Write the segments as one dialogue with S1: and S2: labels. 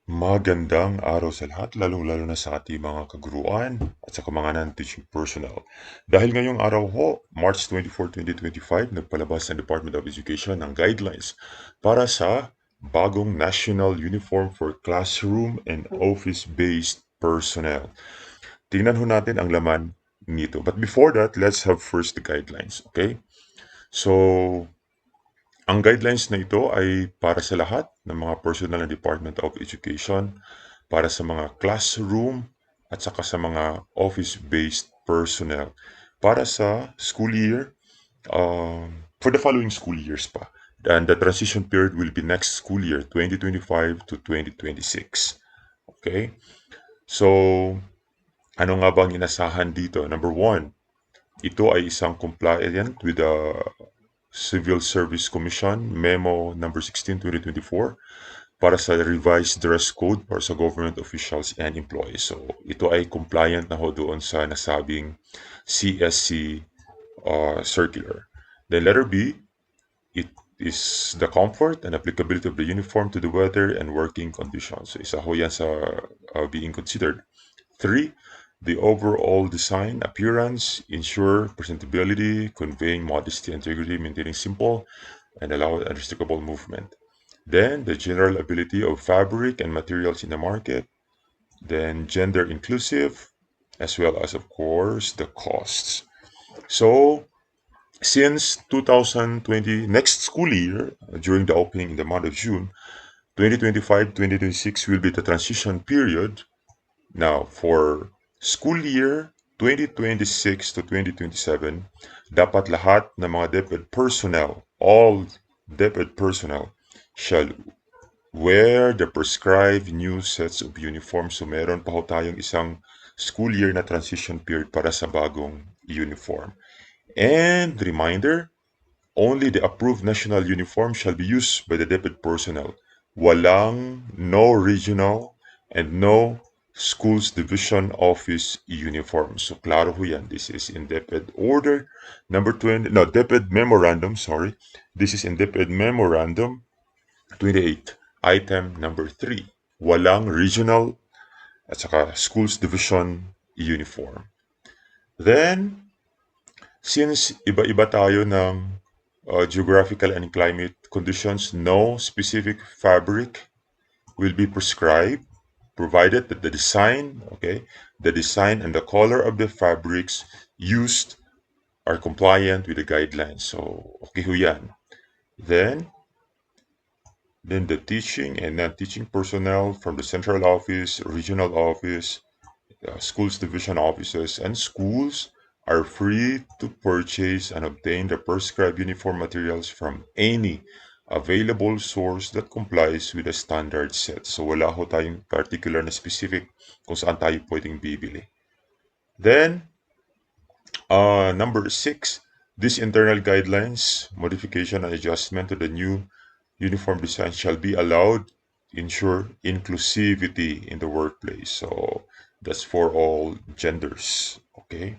S1: Magandang araw sa lahat, lalong-lalo na sa ating mga kaguruan at sa mga non-teaching personnel. Dahil ngayong araw ho, March 24, 2025, nagpalabas ang Department of Education ng guidelines para sa bagong National Uniform for Classroom and Office-Based Personnel. Tingnan ho natin ang laman nito. But before that, let's have first the guidelines, okay? So, ang guidelines na ito ay para sa lahat ng mga personnel ng Department of Education, para sa mga classroom at saka sa mga office-based personnel para sa school year, for the following school years pa. And the transition period will be next school year, 2025 to 2026. Okay? So, ano nga bang inasahan dito? Number one, ito ay isang compliant with the Civil Service Commission Memo number 16, 2024 para sa revised dress code para sa government officials and employees. So, ito ay compliant na ho doon sa nasabing CSC circular. Then letter B, it is the comfort and applicability of the uniform to the weather and working conditions. So, isa ho yan sa being considered. 3. The overall design, appearance, ensure presentability, conveying modesty, integrity, maintaining simple and allow unrestrictable movement. Then the general ability of fabric and materials in the market. Then gender inclusive, as well as, of course, the costs. So, since 2020, next school year, during the opening in the month of June, 2025-2026 will be the transition period. Now, for school year 2026 to 2027, dapat lahat ng mga DepEd personnel, all DepEd personnel, shall wear the prescribed new sets of uniform. So meron pa ho tayong isang school year na transition period para sa bagong uniform. And reminder, only the approved national uniform shall be used by the DepEd personnel. No regional and no schools division office uniform. So klaro ho yan. This is in DepEd order number 20, no, DepEd memorandum, sorry. This is in DepEd memorandum 28, item number 3. Walang regional at saka schools division uniform. Then, since iba-iba tayo ng geographical and climate conditions, no specific fabric will be prescribed provided that the design, the design and the color of the fabrics used are compliant with the guidelines. So, okay ho yan. Then the teaching and non-teaching personnel from the central office, regional office, schools division offices, and schools are free to purchase and obtain the prescribed uniform materials from any available source that complies with the standard set. So wala ho tayong particular na specific kung saan tayo pwedeng bibili. Then, number 6, these internal guidelines, modification and adjustment to the new uniform design shall be allowed to ensure inclusivity in the workplace. So that's for all genders. Okay.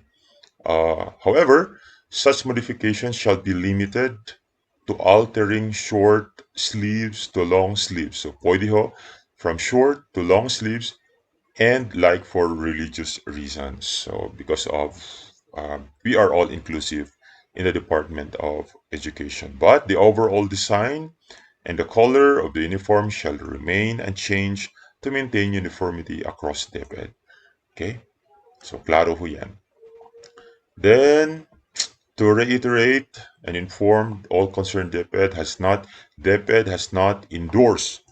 S1: However, such modifications shall be limited to altering short sleeves to long sleeves. So pwede ho from short to long sleeves and like for religious reasons. So because of we are all inclusive in the Department of Education. But the overall design and the color of the uniform shall remain unchanged to maintain uniformity across DepEd. Okay? So, klaro ho yan. Then, to reiterate and inform all concerned DepEd has not endorsed,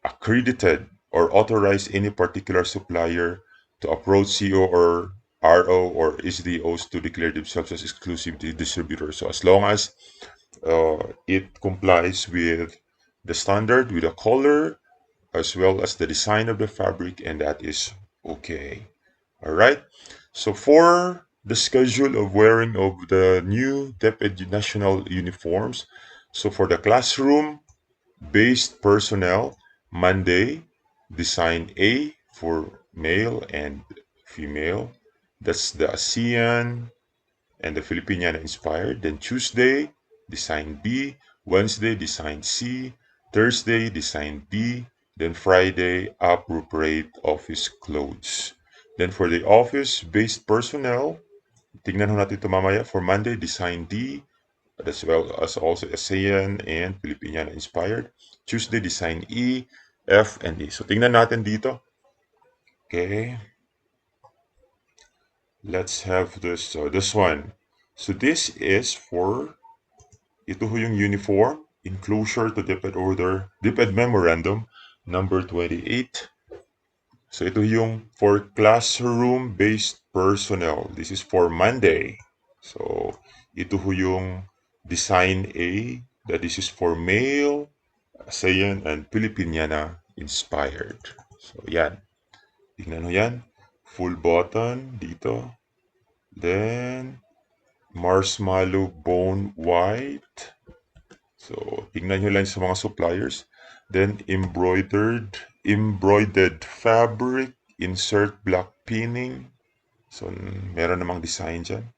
S1: accredited, or authorized any particular supplier to approach CO or RO or SDOs to declare themselves as exclusive distributors. So as long as it complies with the standard, with the color, as well as the design of the fabric, and that is okay. All right. So for the schedule of wearing of the new DepEd national uniforms, so for the classroom based personnel, Monday, design A for male and female. That's the ASEAN and the Filipiniana inspired. Then Tuesday, design B. Wednesday, design C. Thursday, design D. Then Friday, appropriate office clothes. Then for the office-based personnel, tignan ho natin ito mamaya. For Monday, design D, as well as also ASEAN and Filipiniana inspired. Tuesday, design E, F, and E. So tingnan natin dito. Okay, let's have this. So this one. So this is for ito ho yung uniform, enclosure to DepEd order, DepEd memorandum number 28. So ito yung for classroom-based personnel. This is for Monday. So ito ho yung design A, that this is for male, ASEAN, and Filipiniana inspired. So yan. Tingnan ho yan. Full button dito. Then marshmallow bone white. So tingnan nyo lang sa mga suppliers. Then embroidered fabric, insert black pinning. So meron namang design dyan.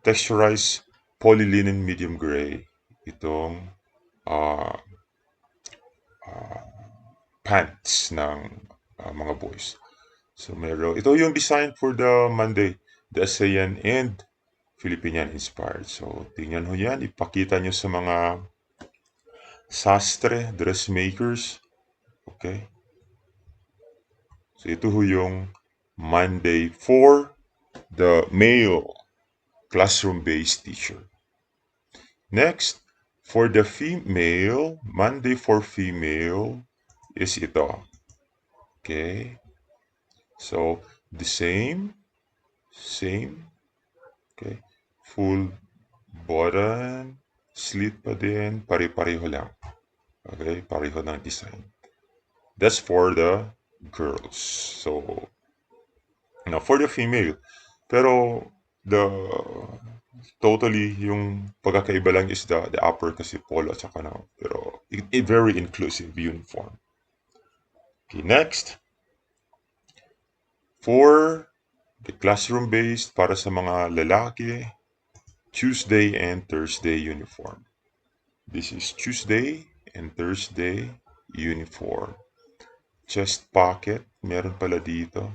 S1: Texturized polylinen medium gray. Itong uh, pants ng mga boys. So meron. Ito yung design for the Monday. The ASEAN and Filipinian inspired. So tingnan ho yan. Ipakita nyo sa mga sastre, dressmakers. Okay. So ito ho yung Monday for the male classroom-based teacher. Next, for the female, Monday for female is ito. Okay. So the same. Okay. Full button, slit pa din, pare-pareho lang. Okay, pareho ng design. That's for the girls. So now for the female, pero the totally yung pagkakaiba lang is the upper kasi polo at saka na, pero very inclusive uniform. Okay, next. For the classroom based para sa mga lalaki, Tuesday and Thursday uniform. This is Tuesday and Thursday uniform. Chest pocket, meron pala dito.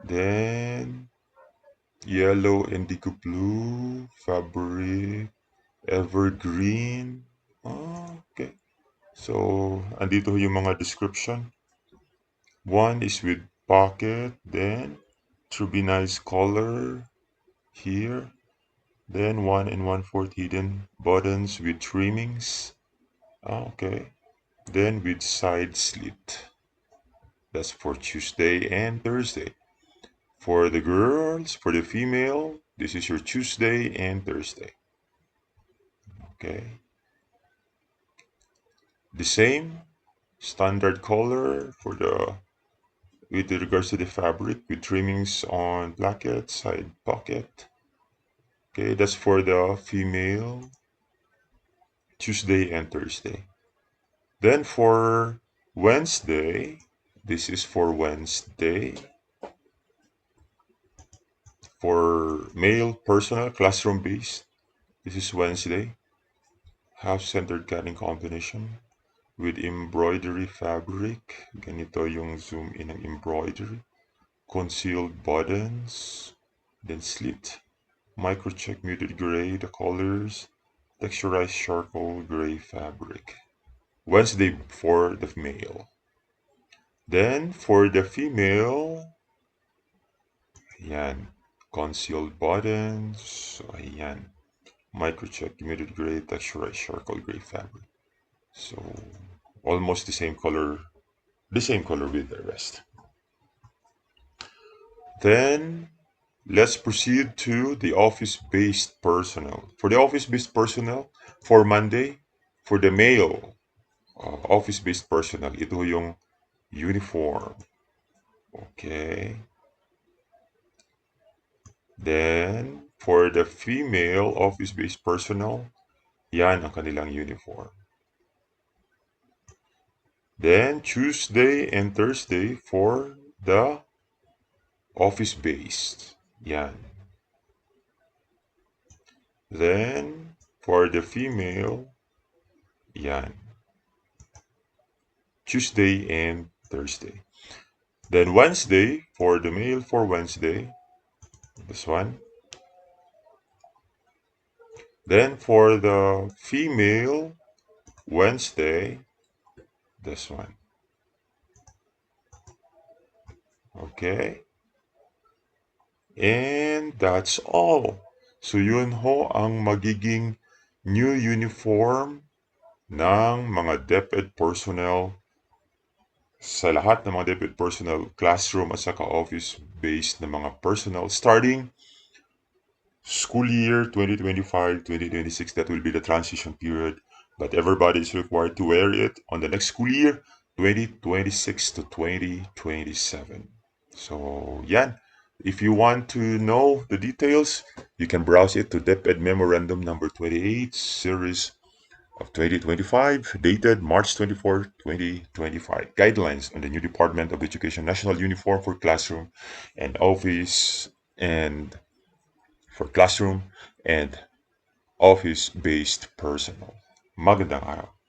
S1: Then yellow, indigo blue, fabric, evergreen. Oh, okay. So, andito yung mga description. One is with pocket, then turbinized collar here, then 1 and 1/4 hidden buttons with trimmings. Okay. Then with side slit. That's for Tuesday and Thursday. For the girls, for the female, this is your Tuesday and Thursday. Okay. The same standard color for the with regards to the fabric with trimmings on placket, side pocket. Okay, that's for the female Tuesday and Thursday. Then for Wednesday, this is for Wednesday. For male personal classroom based, this is Wednesday. Half-centered cutting combination with embroidery fabric. Ganito yung zoom in ng embroidery. Concealed buttons. Then slit. Microcheck muted gray, the colors. Texturized charcoal gray fabric. Wednesday for the male. Then for the female, ayan. Concealed buttons. So, ayan. Microcheck muted gray, texturized charcoal gray fabric. So almost the same color with the rest. Then let's proceed to the office-based personnel. For the office-based personnel, for Monday, for the male office-based personnel, ito yung uniform. Okay. Then, for the female office-based personnel, yan ang kanilang uniform. Then, Tuesday and Thursday for the office-based. Yan. Then, for the female, yan. Tuesday, and Thursday. Then Wednesday, for the male for Wednesday, this one. Then for the female Wednesday, this one. Okay? And that's all. So yun ho ang magiging new uniform ng mga DepEd personnel sa lahat ng mga DepEd personnel, classroom at saka office-based na mga personnel starting school year 2025-2026. That will be the transition period. But everybody is required to wear it on the next school year 2026 to 2027. So, yan. If you want to know the details, you can browse it to DepEd Memorandum number 28, series of 2025, dated March 24, 2025. Guidelines on the new Department of Education National Uniform for Classroom and Office and for classroom and office-based personnel. Magandang araw.